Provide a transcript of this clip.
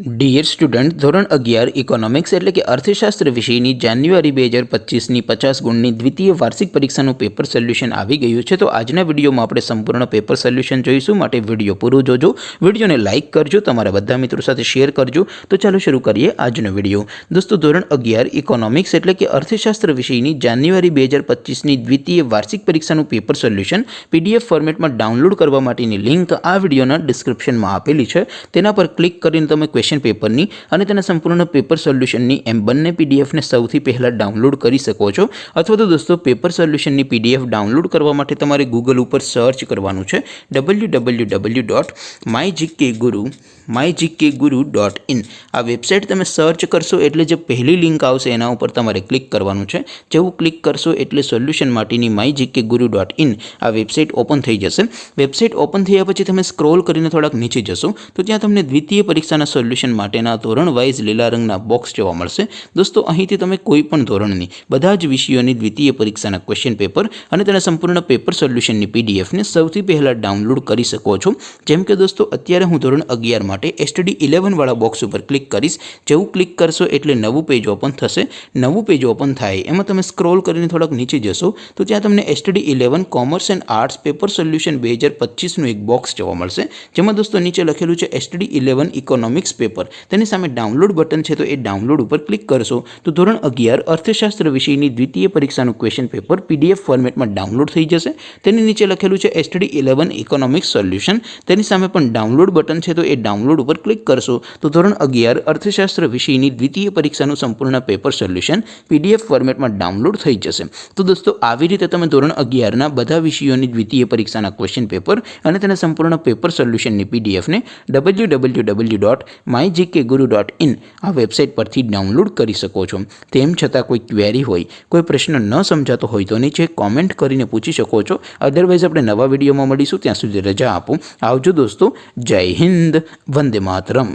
Dear student, ધોરણ 11 economics એટલે કે અર્થશાસ્ત્ર વિષયની જાન્યુઆરી 2025ની 50 ગુણની દ્વિતીય વાર્ષિક પરીક્ષાનું પેપર સોલ્યુશન આવી ગયું છે। તો આજના વિડીયોમાં આપણે સંપૂર્ણ પેપર સોલ્યુશન જોઈશું, માટે વિડીયો પૂરો જોજો, વિડીયોને લાઇક કરજો, તમારા બધા મિત્રો સાથે શેર કરજો। તો ચાલો શરૂ કરીએ આજનો વિડીયો। દોસ્તો, ધોરણ 11 ઇકોનોમિક્સ એટલે કે અર્થશાસ્ત્ર વિષયની જાન્યુઆરી 2025ની દ્વિતીય વાર્ષિક પરીક્ષાનું પેપર સોલ્યુશન PDF ફોર્મેટમાં ડાઉનલોડ કરવા માટેની લિંક આ વિડીયોના ડિસ્ક્રિપ્શનમાં આપેલી છે। તેના પર ક્લિક કરીને તમે ક્વેશ્ચન પેપરની અને તેના સંપૂર્ણ પેપર સોલ્યુશનની એમ બંને પીડીએફને સૌથી પહેલાં ડાઉનલોડ કરી શકો છો। અથવા તો દોસ્તો, પેપર સોલ્યુશનની PDF ડાઉનલોડ કરવા માટે તમારે ગૂગલ ઉપર સર્ચ કરવાનું છે www.mygkguru.in। આ વેબસાઇટ તમે સર્ચ કરશો એટલે જે પહેલી લિંક આવશે એના ઉપર તમારે ક્લિક કરવાનું છે। જેવું ક્લિક કરશો એટલે સોલ્યુશન માટેની mygkguru.in આ વેબસાઇટ ઓપન થઈ જશે। વેબસાઇટ ઓપન થયા પછી તમે સ્ક્રોલ કરીને થોડાક નીચે જશો તો ત્યાં તમને દ્વિતીય પરીક્ષાના સોલ્યુશન માટેના ધોરણ વાઇઝ લીલા રંગના બોક્સ જોવા મળશે। દોસ્તો, અહીંથી તમે કોઈ પણ ધોરણની બધા જ વિષયોની દ્વિતીય પરીક્ષાના ક્વેશ્ચન પેપર અને તેના સંપૂર્ણ પેપર સોલ્યુશનની પીડીએફને સૌથી પહેલાં ડાઉનલોડ કરી શકો છો। જેમ કે દોસ્તો, અત્યારે હું ધોરણ 11 માટે STD 11 વાળા બોક્સ ઉપર ક્લિક કરીશ। જેવું ક્લિક કરશો એટલે નવું પેજ ઓપન થશે। નવું પેજ ઓપન થાય એમાં તમે સ્ક્રોલ કરીને થોડાક નીચે જશો તો ત્યાં તમને STD 11 commerce and arts paper solution 2025નું એક બોક્સ જોવા મળશે। જેમાં દોસ્તો નીચે લખેલું છે STD 11 ઇકોનોમિક્સ પેપર, તેની સામે ડાઉનલોડ બટન છે, તો એ ડાઉનલોડ ઉપર ક્લિક કરશો તો ધોરણ 11 અર્થશાસ્ત્ર વિષયની દ્વિતીય પરીક્ષાનું ક્વેશ્ચન પેપર PDF ફોર્મેટમાં ડાઉનલોડ થઈ જશે। તેની નીચે લખેલું છે STD 11 ઇકોનોમિક્સ સોલ્યુશન, તેની સામે પણ ડાઉનલોડ બટન છે, તો એ ડાઉનલોડ ઉપર ક્લિક કરશો તો ધોરણ 11 અર્થશાસ્ત્ર વિષયની દ્વિતીય પરીક્ષાનું સંપૂર્ણ પેપર સોલ્યુશન PDF ફોર્મેટમાં ડાઉનલોડ થઈ જશે। તો દોસ્તો, આવી રીતે તમે ધોરણ 11ના બધા વિષયોની દ્વિતીય પરીક્ષાના ક્વેશ્ચન પેપર અને તેના સંપૂર્ણ પેપર સોલ્યુશનની PDFને www.mygkguru.in આ વેબસાઇટ પરથી ડાઉનલોડ કરી શકો છો। તેમ છતાં કોઈ ક્વેરી હોય, કોઈ પ્રશ્ન ન સમજાતો હોય તો નીચે કોમેન્ટ કરીને પૂછી શકો છો। અધરવાઇઝ આપણે નવા વિડીયોમાં મળીશું, ત્યાં સુધી રજા આપો। આવજો દોસ્તો, જય હિન્દ, વંદે માતરમ।